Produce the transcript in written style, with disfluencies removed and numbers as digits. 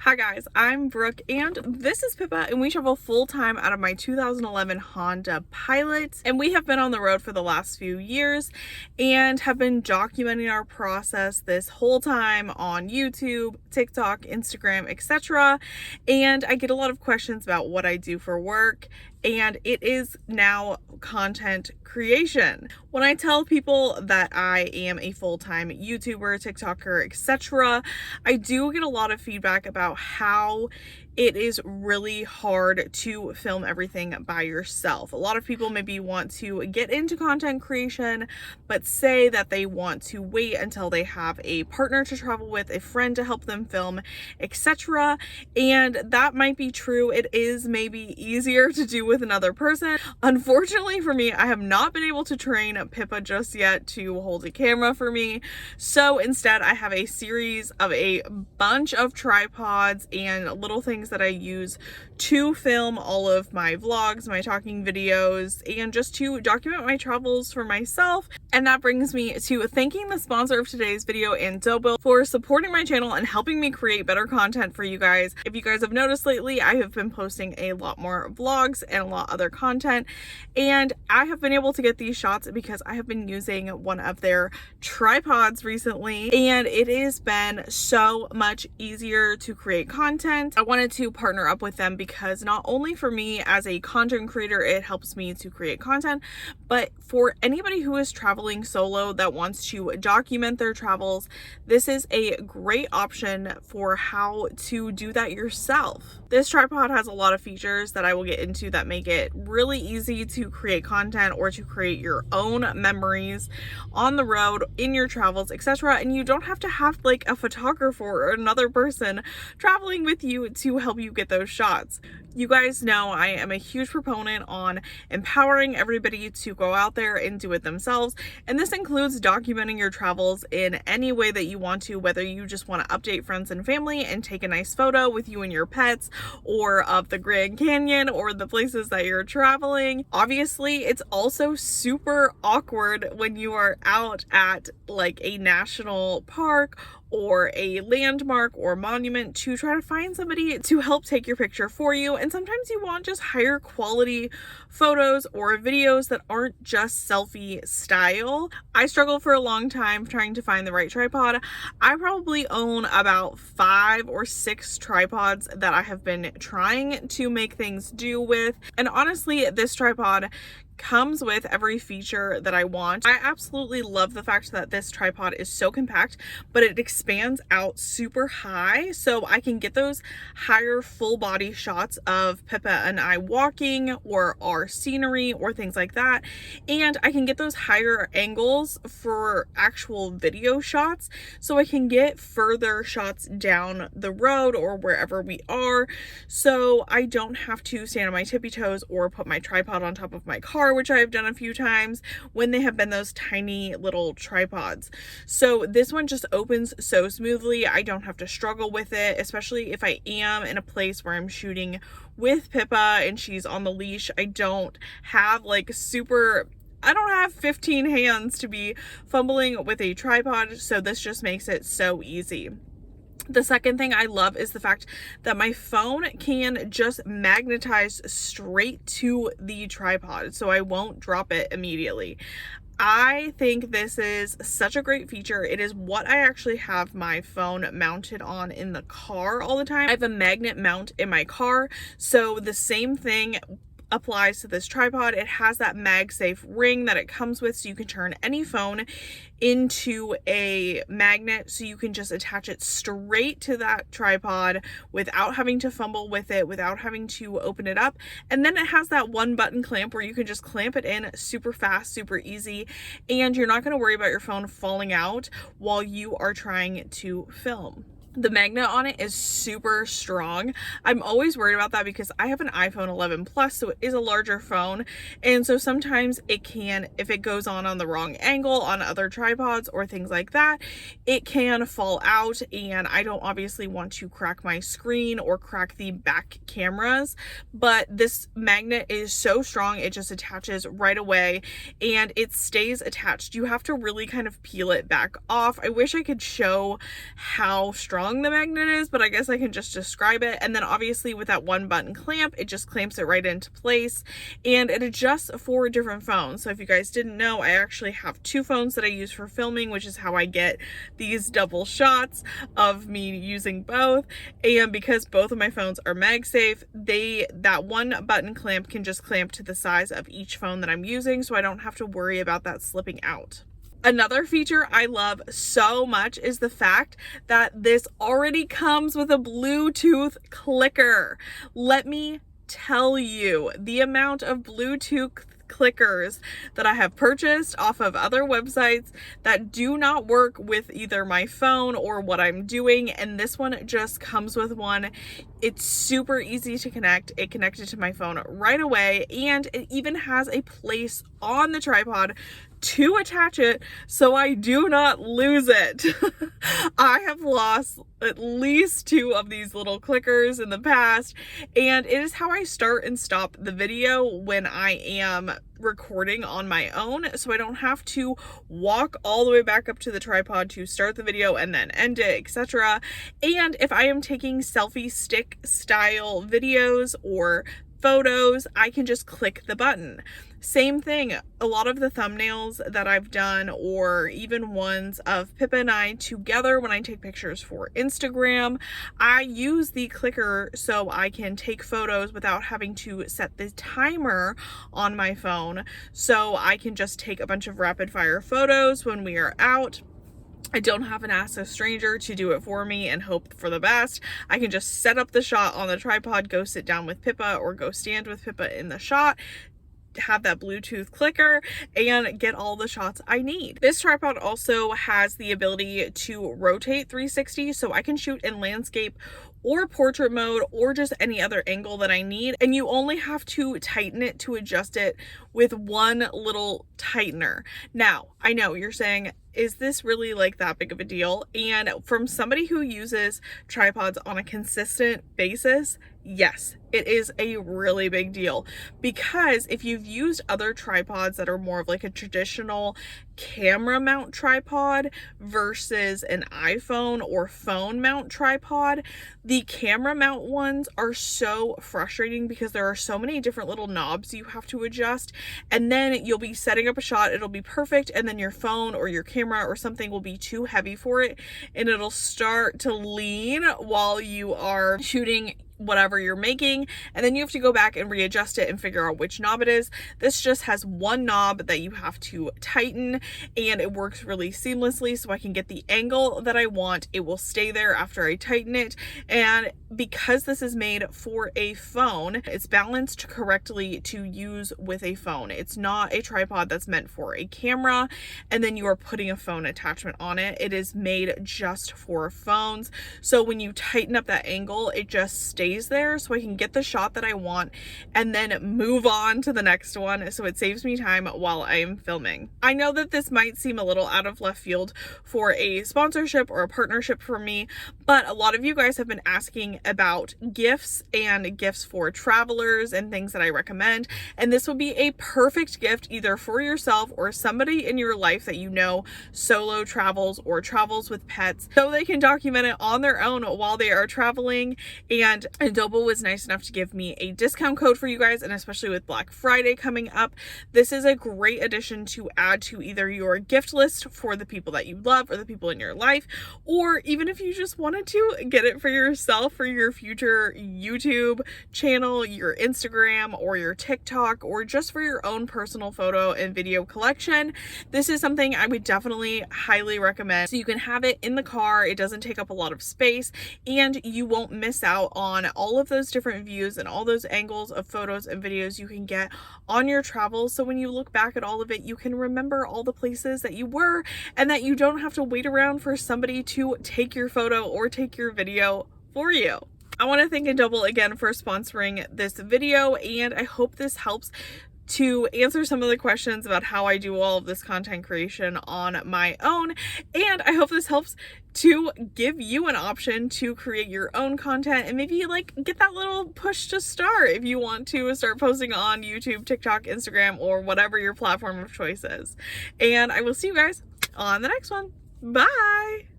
Hi guys, I'm Brooke and this is Pippa, and we travel full-time out of my 2011 Honda Pilot, and we have been on the road for the last few years and have been documenting our process this whole time on YouTube, TikTok, Instagram, etc. And I get a lot of questions about what I do for work, and it is now content creation. When I tell people that I am a full-time YouTuber, TikToker, etc., I do get a lot of feedback about how it is really hard to film everything by yourself. A lot of people maybe want to get into content creation, but say that they want to wait until they have a partner to travel with, a friend to help them film, etc. And that might be true. It is maybe easier to do with another person. Unfortunately for me, I have not been able to train Pippa just yet to hold a camera for me. So instead, I have a series of a bunch of tripods and little things that I use to film all of my vlogs, my talking videos, and just to document my travels for myself. And that brings me to thanking the sponsor of today's video, Andobil, for supporting my channel and helping me create better content for you guys. If you guys have noticed lately, I have been posting a lot more vlogs and a lot other content, and I have been able to get these shots because I have been using one of their tripods recently, and it has been so much easier to create content. I wanted to partner up with them because not only for me as a content creator, it helps me to create content, but for anybody who is traveling solo that wants to document their travels, this is a great option for how to do that yourself. This tripod has a lot of features that I will get into that make it really easy to create content or to create your own memories on the road, in your travels, etc. And you don't have to have like a photographer or another person traveling with you to help you get those shots. You guys know I am a huge proponent on empowering everybody to go out there and do it themselves. And this includes documenting your travels in any way that you want to, whether you just want to update friends and family and take a nice photo with you and your pets, or of the Grand Canyon or the places that you're traveling. Obviously, it's also super awkward when you are out at like a national park or a landmark or monument to try to find somebody to help take your picture for you. And sometimes you want just higher quality photos or videos that aren't just selfie style. I struggled for a long time trying to find the right tripod. I probably own about 5 or 6 tripods that I have been trying to make things do with. And honestly, this tripod comes with every feature that I want. I absolutely love the fact that this tripod is so compact, but it expands out super high, so I can get those higher full body shots of Pippa and I walking or our scenery or things like that. And I can get those higher angles for actual video shots, so I can get further shots down the road or wherever we are, so I don't have to stand on my tippy toes or put my tripod on top of my car, which I've done a few times when they have been those tiny little tripods. So this one just opens so smoothly. I don't have to struggle with it, especially if I am in a place where I'm shooting with Pippa and she's on the leash. I don't have 15 hands to be fumbling with a tripod, so this just makes it so easy. The second thing I love is the fact that my phone can just magnetize straight to the tripod, so I won't drop it immediately. I think this is such a great feature. It is what I actually have my phone mounted on in the car all the time. I have a magnet mount in my car, so the same thing applies to this tripod. It has that MagSafe ring that it comes with, so you can turn any phone into a magnet, so you can just attach it straight to that tripod without having to fumble with it, without having to open it up. And then it has that one button clamp where you can just clamp it in super fast, super easy, and you're not going to worry about your phone falling out while you are trying to film. The magnet on it is super strong. I'm always worried about that because I have an iPhone 11 Plus, so it is a larger phone. And so sometimes it can, if it goes on the wrong angle on other tripods or things like that, it can fall out. And I don't obviously want to crack my screen or crack the back cameras, but this magnet is so strong, it just attaches right away and it stays attached. You have to really kind of peel it back off. I wish I could show how strong strong the magnet is, but I guess I can just describe it. And then obviously with that one button clamp, it just clamps it right into place, and it adjusts for different phones. So if you guys didn't know, I actually have 2 phones that I use for filming, which is how I get these double shots of me using both. And because both of my phones are MagSafe, that one button clamp can just clamp to the size of each phone that I'm using, so I don't have to worry about that slipping out. Another feature I love so much is the fact that this already comes with a Bluetooth clicker. Let me tell you, the amount of Bluetooth clickers that I have purchased off of other websites that do not work with either my phone or what I'm doing, and this one just comes with one. It's super easy to connect. It connected to my phone right away, and it even has a place on the tripod to attach it so I do not lose it. I have lost at least 2 of these little clickers in the past, and it is how I start and stop the video when I am recording on my own, so I don't have to walk all the way back up to the tripod to start the video and then end it, etc. And if I am taking selfie stick style videos or photos, I can just click the button. Same thing, a lot of the thumbnails that I've done, or even ones of Pippa and I together when I take pictures for Instagram, I use the clicker so I can take photos without having to set the timer on my phone. So I can just take a bunch of rapid fire photos when we are out. I don't have to ask a stranger to do it for me and hope for the best. I can just set up the shot on the tripod, go sit down with Pippa or go stand with Pippa in the shot, have that Bluetooth clicker, and get all the shots I need. This tripod also has the ability to rotate 360, so I can shoot in landscape or portrait mode or just any other angle that I need, and you only have to tighten it to adjust it with one little tightener. Now, I know you're saying, is this really like that big of a deal? And from somebody who uses tripods on a consistent basis, yes, it is a really big deal, because if you've used other tripods that are more of like a traditional camera mount tripod versus an iPhone or phone mount tripod, the camera mount ones are so frustrating because there are so many different little knobs you have to adjust, and then you'll be setting up a shot, it'll be perfect, and then your phone or your camera or something will be too heavy for it, and it'll start to lean while you are shooting whatever you're making, and then you have to go back and readjust it and figure out which knob it is. This just has one knob that you have to tighten, and it works really seamlessly, so I can get the angle that I want. It will stay there after I tighten it, and because this is made for a phone, it's balanced correctly to use with a phone. It's not a tripod that's meant for a camera and then you are putting a phone attachment on it. It is made just for phones, so when you tighten up that angle, it just stays there, so I can get the shot that I want and then move on to the next one, so it saves me time while I am filming. I know that this might seem a little out of left field for a sponsorship or a partnership for me, but a lot of you guys have been asking about gifts and gifts for travelers and things that I recommend, and this would be a perfect gift either for yourself or somebody in your life that you know solo travels or travels with pets, so they can document it on their own while they are traveling. And Andobil was nice enough to give me a discount code for you guys, and especially with Black Friday coming up, this is a great addition to add to either your gift list for the people that you love or the people in your life, or even if you just wanted to get it for yourself for your future YouTube channel, your Instagram, or your TikTok, or just for your own personal photo and video collection. This is something I would definitely highly recommend, so you can have it in the car. It doesn't take up a lot of space, and you won't miss out on all of those different views and all those angles of photos and videos you can get on your travels. So when you look back at all of it, you can remember all the places that you were, and that you don't have to wait around for somebody to take your photo or take your video for you. I want to thank Andobil again for sponsoring this video, and I hope this helps to answer some of the questions about how I do all of this content creation on my own, and I hope this helps to give you an option to create your own content and maybe like get that little push to start if you want to start posting on YouTube, TikTok, Instagram, or whatever your platform of choice is. And I will see you guys on the next one. Bye!